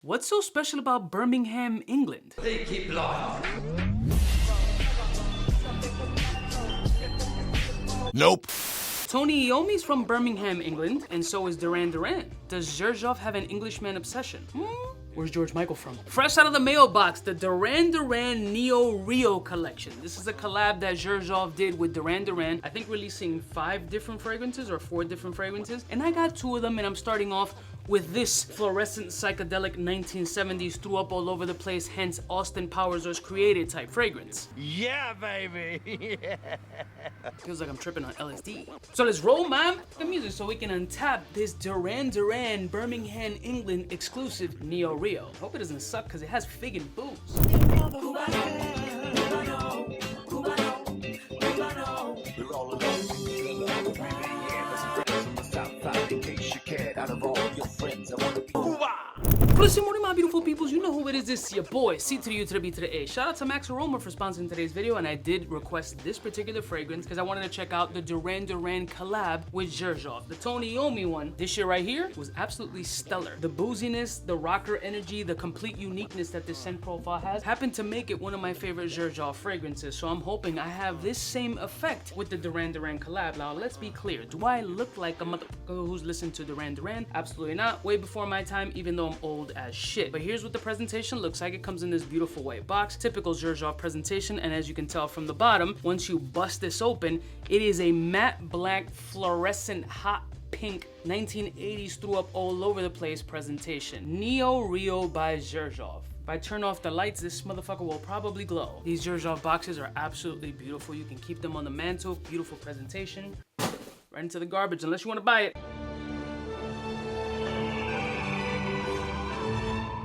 What's so special about Birmingham, England? They keep lying. Nope. 𝗏𝗏𝗏𝗏's from Birmingham, England, and so is Duran Duran. Does Xerjoff have an Englishman obsession? Where's George Michael from? Fresh out of the mailbox, the Duran Duran Neo Rio collection. This is a collab that Xerjoff did with Duran Duran, I think releasing 5 different fragrances or 4 different fragrances. And I got 2 of them, and I'm starting off with this fluorescent psychedelic 1970s threw up all over the place, hence Austin Powers was created type fragrance. Yeah, baby. Yeah. Feels like I'm tripping on LSD. So let's roll, man, the music so we can untap this Duran Duran Birmingham, England exclusive Neo Rio. Hope it doesn't suck because it has fig and booze. We're all alone. From the south side, in case you cared, out of all your friends, I want to be Listen, morning, my beautiful peoples. You know who it is. It's your boy, 𝗙𝗔𝗿 Shout out to Max Aroma for sponsoring today's video, and I did request this particular fragrance because I wanted to check out the Duran Duran collab with Xerjoff. The 𝗏𝗏𝗏𝗏 one, this shit right here, was absolutely stellar. The booziness, the rocker energy, the complete uniqueness that this scent profile has happened to make it one of my favorite Xerjoff fragrances. So I'm hoping I have this same effect with the Duran Duran collab. Now, let's be clear. Do I look like a motherfucker who's listened to Duran Duran? Absolutely not. Way before my time, even though I'm old as shit. But here's what the presentation looks like. It comes in this beautiful white box, typical Xerjoff presentation, and as you can tell from the bottom, once you bust this open, it is a matte black fluorescent hot pink 1980s threw up all over the place presentation. Neo Rio by Xerjoff. If I turn off the lights, this motherfucker will probably glow. These Xerjoff boxes are absolutely beautiful. You can keep them on the mantle. Beautiful presentation. Right into the garbage unless you want to buy it.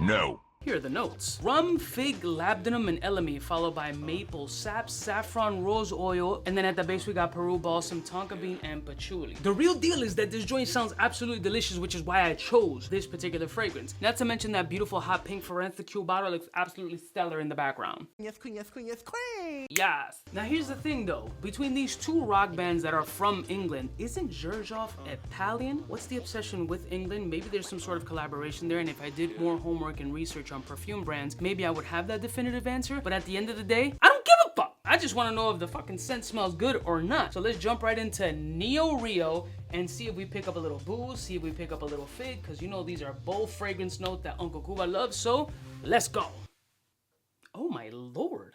No. Here are the notes. Rum, fig, labdanum, and elemi, followed by maple, sap, saffron, rose oil, and then at the base we got Peru balsam, tonka bean, and patchouli. The real deal is that this joint sounds absolutely delicious, which is why I chose this particular fragrance. Not to mention that beautiful hot pink 𝗙𝗏𝗏𝗀𝗀 bottle looks absolutely stellar in the background. Yes, queen, yes, queen, yes, queen. Yes. Now here's the thing though. Between these 2 rock bands that are from England, isn't Xerjoff Italian? What's the obsession with England? Maybe there's some sort of collaboration there, and if I did more homework and research on perfume brands, maybe I would have that definitive answer. But at the end of the day, I don't give a fuck. I just want to know if the fucking scent smells good or not. So let's jump right into Neo Rio and see if we pick up a little booze, see if we pick up a little fig, because you know these are both fragrance notes that Uncle Cuba loves. So let's go. Oh my lord.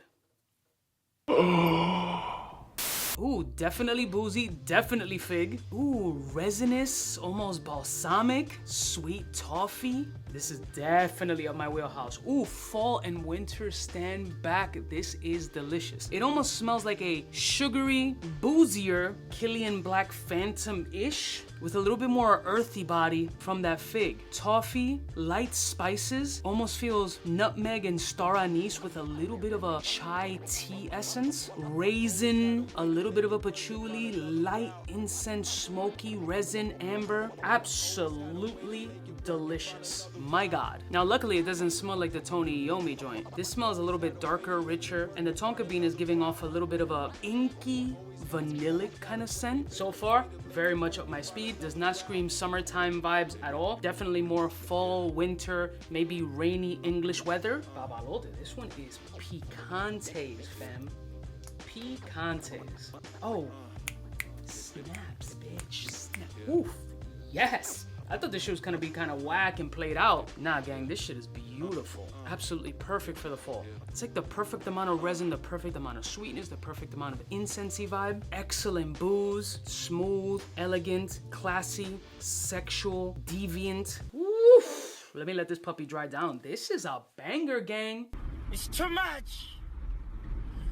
Ooh, definitely boozy, definitely fig. Ooh, resinous, almost balsamic, sweet toffee. This is definitely up my wheelhouse. Ooh, fall and winter stand back. This is delicious. It almost smells like a sugary, boozier Killian Black Phantom-ish with a little bit more earthy body from that fig. Toffee, light spices, almost feels nutmeg and star anise with a little bit of a chai tea essence. Raisin, a little bit of a patchouli, light incense, smoky, resin, amber. Absolutely delicious. My God. Now, luckily, it doesn't smell like the 𝗏𝗏𝗏𝗏𝗏 joint. This smells a little bit darker, richer, and the tonka bean is giving off a little bit of a inky, vanillic kind of scent. So far, very much up my speed. Does not scream summertime vibes at all. Definitely more fall, winter, maybe rainy English weather. Babalote, this one is picantes, fam. Picantes. Oh, snaps, bitch. Snap. Oof. Yes. I thought this shit was gonna be kind of whack and played out. Nah, gang, this shit is beautiful. Absolutely perfect for the fall. It's like the perfect amount of resin, the perfect amount of sweetness, the perfect amount of incensey vibe. Excellent booze, smooth, elegant, classy, sexual, deviant. Woof! Let me let this puppy dry down. This is a banger, gang. It's too much.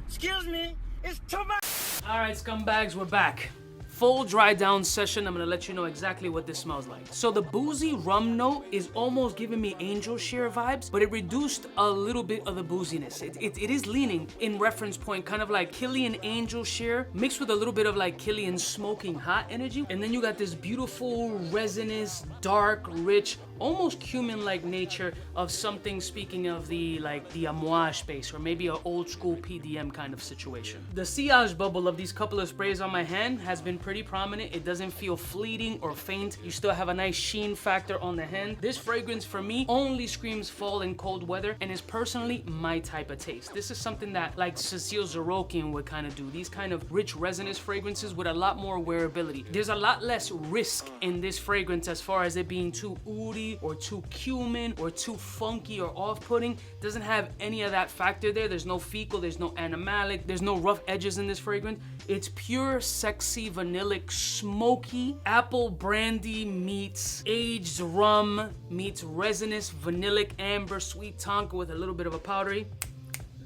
Excuse me, it's too much. All right, scumbags, we're back. Full dry down session. I'm gonna let you know exactly what this smells like. So the boozy rum note is almost giving me angel share vibes, but it reduced a little bit of the booziness. It is leaning in reference point, kind of like Killian angel share mixed with a little bit of like Killian smoking hot energy. And then you got this beautiful resinous, dark, rich almost cumin-like nature of something, speaking of the amouage space, or maybe an old school PDM kind of situation. The sillage bubble of these couple of sprays on my hand has been pretty prominent. It doesn't feel fleeting or faint. You still have a nice sheen factor on the hand. This fragrance for me only screams fall in cold weather and is personally my type of taste. This is something that like Cecile Zarokian would kind of do. These kind of rich resinous fragrances with a lot more wearability. There's a lot less risk in this fragrance as far as it being too oody or too cumin or too funky or off-putting. Doesn't have any of that factor there. There's no fecal, there's no animalic, there's no rough edges in this fragrance. It's pure, sexy, vanillic, smoky, apple brandy meets aged rum meets resinous, vanillic, amber, sweet tonka with a little bit of a powdery.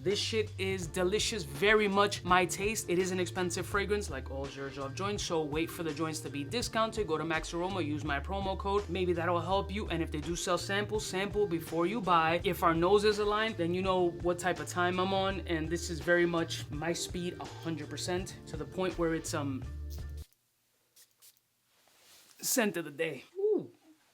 This shit is delicious, very much my taste. It is an expensive fragrance like all Xerjoff joints, so wait for the joints to be discounted. Go to Max Aroma, use my promo code. Maybe that'll help you, and if they do sell samples, sample before you buy. If our noses align, then you know what type of time I'm on, and this is very much my speed 100%, to the point where it's scent of the day. Ooh,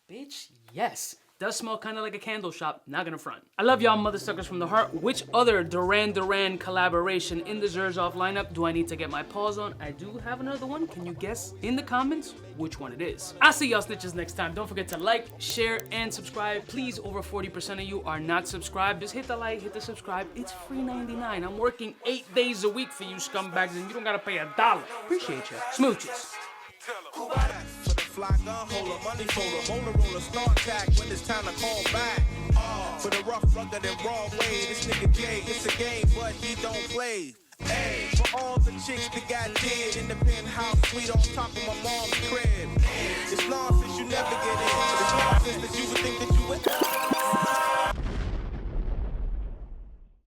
bitch, yes. Does smell kind of like a candle shop, not gonna front. I love y'all mother suckers from the heart. Which other Duran Duran collaboration in the Xerjoff lineup do I need to get my paws on? I do have another one. Can you guess in the comments which one it is? I'll see y'all snitches next time. Don't forget to like, share, and subscribe. Please, over 40% of you are not subscribed. Just hit the like, hit the subscribe. It's free 99. I'm working 8 days a week for you scumbags, and you don't gotta pay $1. Appreciate ya. Smooches. Fly gun holder, money folder, Motorola start tack when it's time to call back. For the rough, rugged, and raw way, this nigga Jay, it's a game, but he don't play. Hey, for all the chicks that got dead in the penthouse suite on top of my mom's crib. It's nonsense you never get in. It's nonsense that you would think that you would.